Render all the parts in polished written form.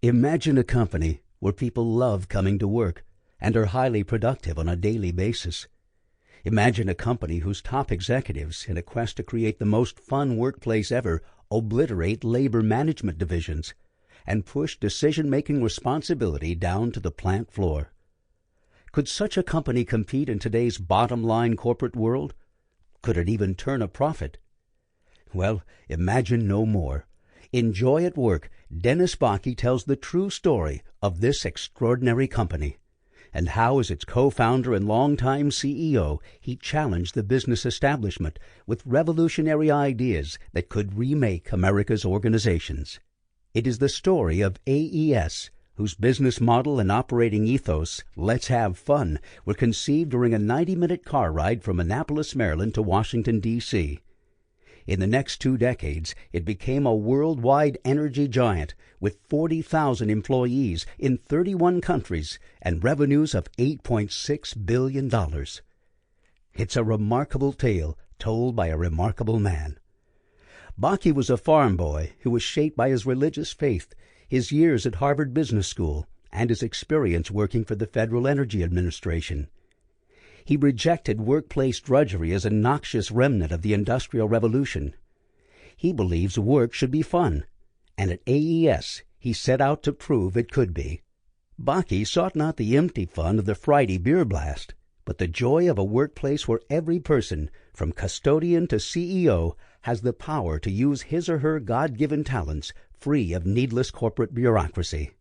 Imagine a company where people love coming to work and are highly productive on a daily basis. Imagine a company whose top executives, in a quest to create the most fun workplace ever, obliterate labor management divisions and push decision-making responsibility down to the plant floor. Could such a company compete in today's bottom-line corporate world? Could it even turn a profit? Well, imagine no more. In Joy at Work, Dennis Bakke tells the true story of this extraordinary company and how, as its co-founder and longtime CEO, he challenged the business establishment with revolutionary ideas that could remake America's organizations. It is the story of AES, whose business model and operating ethos, "Let's have fun," were conceived during a 90-minute car ride from Annapolis, Maryland to Washington, D.C. In the next 2 decades, it became a worldwide energy giant with 40,000 employees in 31 countries and revenues of $8.6 billion. It's a remarkable tale told by a remarkable man. Bakke was a farm boy who was shaped by his religious faith, his years at Harvard Business School, and his experience working for the Federal Energy Administration. He rejected workplace drudgery as a noxious remnant of the Industrial Revolution. He believes work should be fun, and at AES he set out to prove it could be. Bakke sought not the empty fun of the Friday beer blast, but the joy of a workplace where every person, from custodian to CEO, has the power to use his or her God-given talents free of needless corporate bureaucracy.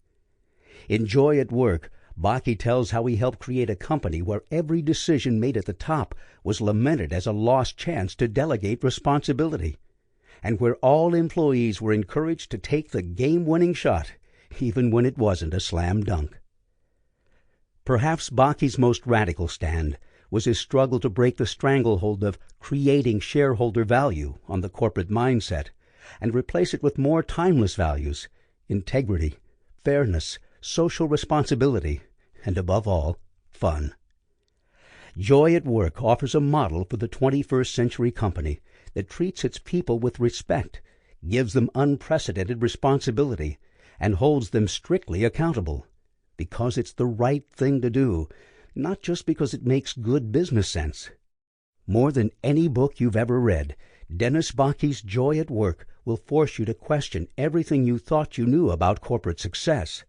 In Joy at Work, Bakke tells how he helped create a company where every decision made at the top was lamented as a lost chance to delegate responsibility, and where all employees were encouraged to take the game-winning shot, even when it wasn't a slam dunk. Perhaps Bakke's most radical stand was his struggle to break the stranglehold of creating shareholder value on the corporate mindset and replace it with more timeless values: integrity, fairness, social responsibility, and above all, fun. Joy at Work offers a model for the 21st century company that treats its people with respect, gives them unprecedented responsibility, and holds them strictly accountable, because it's the right thing to do, not just because it makes good business sense. More than any book you've ever read, Dennis Bakke's Joy at Work will force you to question everything you thought you knew about corporate success.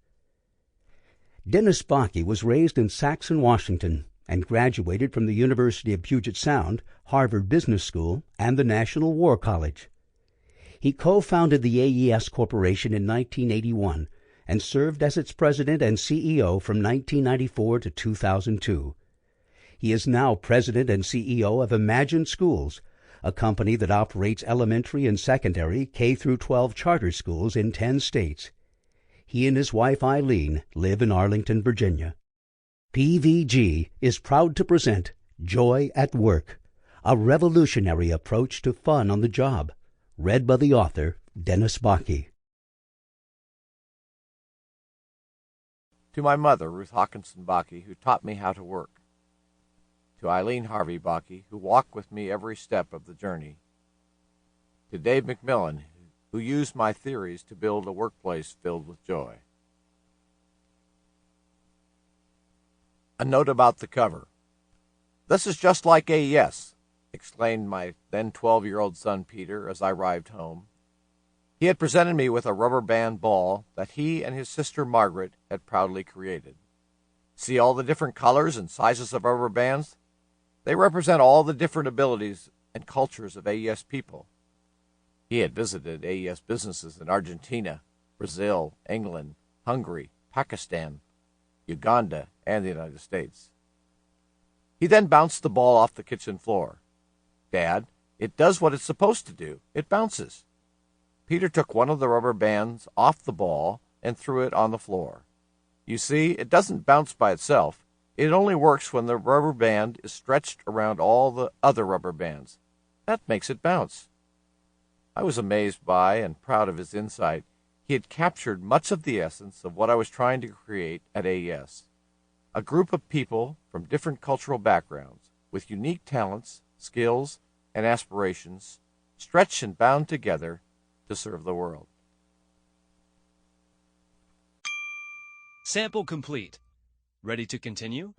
Dennis Bakke was raised in Saxon, Washington, and graduated from the University of Puget Sound, Harvard Business School, and the National War College. He co-founded the AES Corporation in 1981 and served as its president and CEO from 1994 to 2002. He is now president and CEO of Imagine Schools, a company that operates elementary and secondary K-12 charter schools in 10 states. He and his wife Eileen live in Arlington, Virginia. PVG is proud to present Joy at Work, a revolutionary approach to fun on the job, read by the author Dennis Bakke. To my mother, Ruth Hawkinson Bakke, who taught me how to work. To Eileen Harvey Bakke, who walked with me every step of the journey. To Dave McMillan, who used my theories to build a workplace filled with joy. A note about the cover. "This is just like AES," exclaimed my then 12-year-old son Peter as I arrived home. He had presented me with a rubber band ball that he and his sister Margaret had proudly created. "See all the different colors and sizes of rubber bands? They represent all the different abilities and cultures of AES people." He had visited AES businesses in Argentina, Brazil, England, Hungary, Pakistan, Uganda, and the United States. He then bounced the ball off the kitchen floor. "Dad, it does what it's supposed to do. It bounces." Peter took one of the rubber bands off the ball and threw it on the floor. "You see, it doesn't bounce by itself. It only works when the rubber band is stretched around all the other rubber bands. That makes it bounce." I was amazed by and proud of his insight. He had captured much of the essence of what I was trying to create at AES. A group of people from different cultural backgrounds, with unique talents, skills, and aspirations, stretched and bound together to serve the world. Sample complete. Ready to continue?